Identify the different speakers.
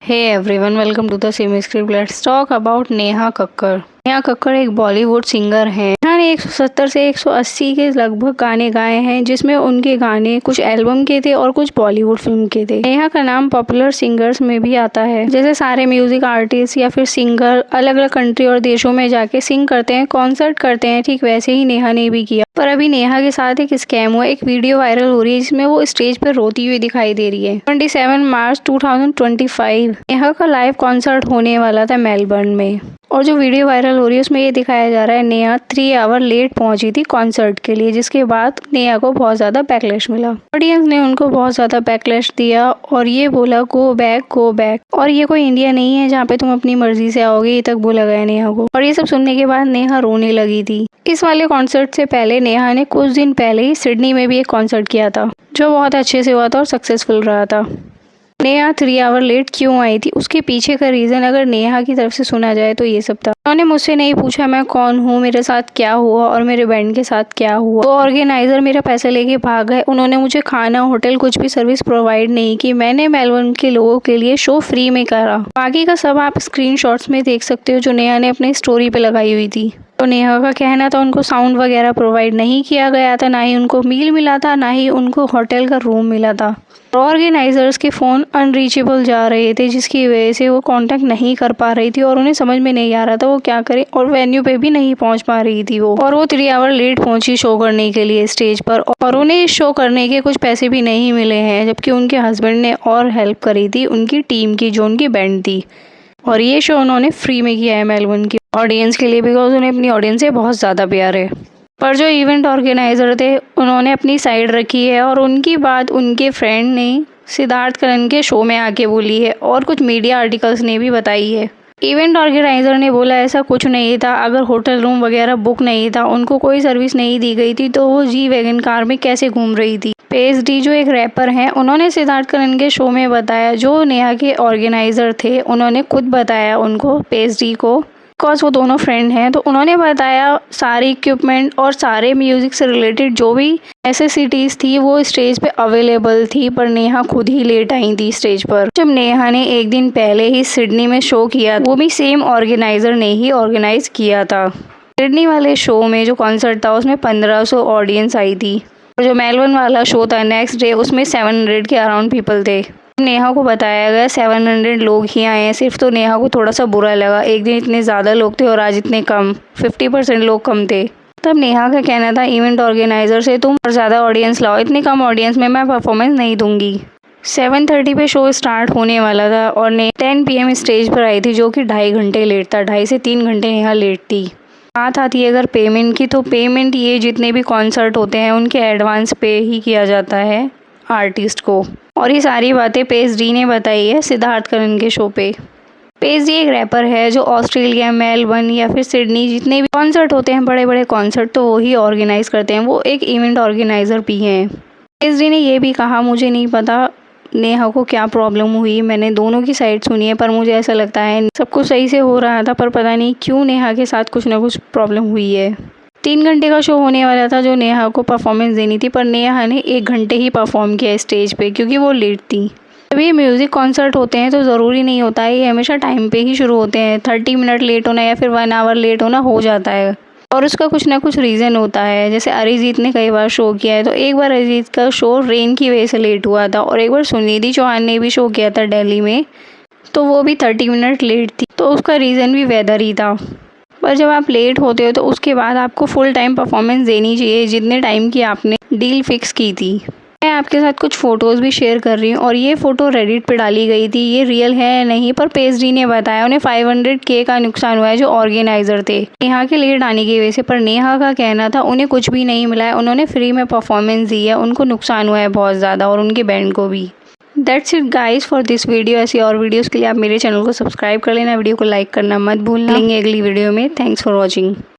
Speaker 1: Hey everyone, welcome to the Semi Script. Let's talk about Neha Kakkar. Neha Kakkar एक Bollywood singer हैं। नेहा ने 170 से 180 के लगभग गाने गाए हैं, जिसमें उनके गाने कुछ एल्बम के थे और कुछ बॉलीवुड फिल्म के थे। नेहा का नाम पॉपुलर सिंगर्स में भी आता है। जैसे सारे म्यूजिक आर्टिस्ट या फिर सिंगर अलग अलग कंट्री और देशों में जाके सिंग करते हैं, कॉन्सर्ट करते हैं, ठीक वैसे ही नेहा ने भी किया। पर अभी नेहा के साथ एक स्कैम हुआ। एक वीडियो वायरल हो रही है जिसमें वो स्टेज पर रोती हुई दिखाई दे रही है। 27 मार्च 2025 नेहा का लाइव कॉन्सर्ट होने वाला था मेलबर्न में, और जो वीडियो वायरल हो रही है उसमें ये दिखाया जा रहा है नेहा 3 आवर लेट पहुंची थी कॉन्सर्ट के लिए, जिसके बाद नेहा को बहुत ज़्यादा बैकलैश मिला। ऑडियंस ने उनको बहुत ज़्यादा बैकलैश दिया और ये बोला गो बैक गो बैक। और ये कोई इंडिया नहीं है जहाँ पे तुम अपनी मर्जी से आओगे, ये तक बोला गया नेहा को। और ये सब सुनने के बाद नेहा रोने लगी थी। इस वाले कॉन्सर्ट से पहले नेहा ने कुछ दिन पहले ही सिडनी में भी एक कॉन्सर्ट किया था, जो बहुत अच्छे से हुआ था और सक्सेसफुल रहा था। नेहा 3 आवर लेट क्यों आई थी, उसके पीछे का रीज़न अगर नेहा की तरफ से सुना जाए तो ये सब था। उन्होंने मुझसे नहीं पूछा मैं कौन हूँ, मेरे साथ क्या हुआ और मेरे बैंड के साथ क्या हुआ। वो ऑर्गेनाइजर मेरा पैसे लेके भाग गए। उन्होंने मुझे खाना, होटल, कुछ भी सर्विस प्रोवाइड नहीं की। मैंने मेलबर्न के लोगों के लिए शो फ्री में करा। बाकी का सब आप स्क्रीनशॉट्स में देख सकते हो जो नेहा ने अपनी स्टोरी पे लगाई हुई थी। तो नेहा का कहना था उनको साउंड वगैरह प्रोवाइड नहीं किया गया था, ना ही उनको मील मिला था, ना ही उनको होटल का रूम मिला था। ऑर्गेनाइजर्स के फ़ोन अनरीचेबल जा रहे थे, जिसकी वजह से वो कांटेक्ट नहीं कर पा रही थी और उन्हें समझ में नहीं आ रहा था वो क्या करे, और वेन्यू पे भी नहीं पहुंच पा रही थी वो। और वो 3 आवर लेट पहुंची शो करने के लिए स्टेज पर, और उन्हें इस शो करने के कुछ पैसे भी नहीं मिले हैं, जबकि उनके हस्बैंड ने और हेल्प करी थी उनकी टीम की, जो उनकी बैंड थी। और ये शो उन्होंने फ्री में किया है मेलबर्न की ऑडियंस के लिए, बिकॉज उन्हें अपनी ऑडियंस से बहुत ज़्यादा प्यार है। पर जो इवेंट ऑर्गेनाइज़र थे उन्होंने अपनी साइड रखी है, और उनकी बात उनके फ्रेंड ने सिद्धार्थ करन के शो में आके बोली है, और कुछ मीडिया आर्टिकल्स ने भी बताई है। इवेंट ऑर्गेनाइज़र ने बोला ऐसा कुछ नहीं था। अगर होटल रूम वगैरह बुक नहीं था, उनको कोई सर्विस नहीं दी गई थी, तो वो जी वैगन कार में कैसे घूम रही थी। पेज डी जो एक रैपर हैं, उन्होंने सिद्धार्थ करन के शो में बताया, जो नेहा के ऑर्गेनाइज़र थे उन्होंने खुद बताया उनको, पेज डी को, बिकॉज वो दोनों फ्रेंड हैं, तो उन्होंने बताया सारी इक्विपमेंट और सारे म्यूज़िक से रिलेटेड जो भी नेसेसिटीज़ थी वो स्टेज पे अवेलेबल थी, पर नेहा खुद ही लेट आई थी स्टेज पर। जब नेहा ने एक दिन पहले ही सिडनी में शो किया, वो भी सेम ऑर्गेनाइज़र ने ही ऑर्गेनाइज किया था। सिडनी वाले शो में जो कॉन्सर्ट था उसमें 1500 ऑडियंस आई थी, और जो मेलबर्न वाला शो था नेक्स्ट डे, उसमें 700 के अराउंड पीपल थे। नेहा को बताया गया 700 लोग ही आए हैं सिर्फ, तो नेहा को थोड़ा सा बुरा लगा। एक दिन इतने ज़्यादा लोग थे और आज इतने कम, 50% लोग कम थे। तब नेहा का कहना था इवेंट ऑर्गेनाइज़र से, तुम और ज़्यादा ऑडियंस लाओ, इतनी कम ऑडियंस में मैं परफॉर्मेंस नहीं दूंगी। 7:30 पे शो स्टार्ट होने वाला था और 10 PM स्टेज पर आई थी, जो कि 2.5 घंटे लेट था। 2.5 से 3 घंटे नेहा लेट थी। बात आती है अगर पेमेंट की, तो पेमेंट ये जितने भी कॉन्सर्ट होते हैं उनके एडवांस पे ही किया जाता है आर्टिस्ट को, और ये सारी बातें पेज डी ने बताई है सिद्धार्थ करन के शो पे। पेज डी एक रैपर है जो ऑस्ट्रेलिया, मेलबर्न या फिर सिडनी जितने भी कॉन्सर्ट होते हैं, बड़े बड़े कॉन्सर्ट, तो वो ही ऑर्गेनाइज करते हैं। वो एक इवेंट ऑर्गेनाइज़र भी हैं। पेज डी ने ये भी कहा, मुझे नहीं पता नेहा को क्या प्रॉब्लम हुई, मैंने दोनों की साइड सुनी है, पर मुझे ऐसा लगता है सब कुछ सही से हो रहा था, पर पता नहीं क्यों नेहा के साथ कुछ ना कुछ प्रॉब्लम हुई है। 3 घंटे का शो होने वाला था जो नेहा को परफॉर्मेंस देनी थी, पर नेहा ने 1 घंटे ही परफॉर्म किया स्टेज पे, क्योंकि वो लेट थी। जब ये म्यूज़िक कॉन्सर्ट होते हैं तो ज़रूरी नहीं होता है ये हमेशा टाइम पे ही शुरू होते हैं। 30 मिनट लेट होना या फिर 1 आवर लेट होना हो जाता है, और उसका कुछ ना कुछ रीज़न होता है। जैसे अरिजीत ने कई बार शो किया है, तो एक बार अरिजीत का शो रेन की वजह से लेट हुआ था, और एक बार सुनिधि चौहान ने भी शो किया था दिल्ली में, तो वो भी 30 मिनट लेट थी, तो उसका रीज़न भी वेदर ही था। पर जब आप लेट होते हो तो उसके बाद आपको फुल टाइम परफॉर्मेंस देनी चाहिए, जितने टाइम की आपने डील फिक्स की थी। मैं आपके साथ कुछ फ़ोटोज़ भी शेयर कर रही हूँ, और ये फ़ोटो रेडिट पे डाली गई थी। ये रियल है या नहीं, पर पेज डी ने बताया उन्हें 500K का नुकसान हुआ है जो ऑर्गेनाइज़र थे नेहा के लेट आने की वजह से। पर नेहा का कहना था उन्हें कुछ भी नहीं मिला है, उन्होंने फ्री में परफॉर्मेंस दी है, उनको नुकसान हुआ है बहुत ज़्यादा, और उनके बैंड को भी। That's it guys for this video. ऐसी और वीडियोस के लिए आप मेरे चैनल को सब्सक्राइब कर लेना, वीडियो को लाइक करना मत भूलना। मिलेंगे अगली वीडियो में। Thanks for watching.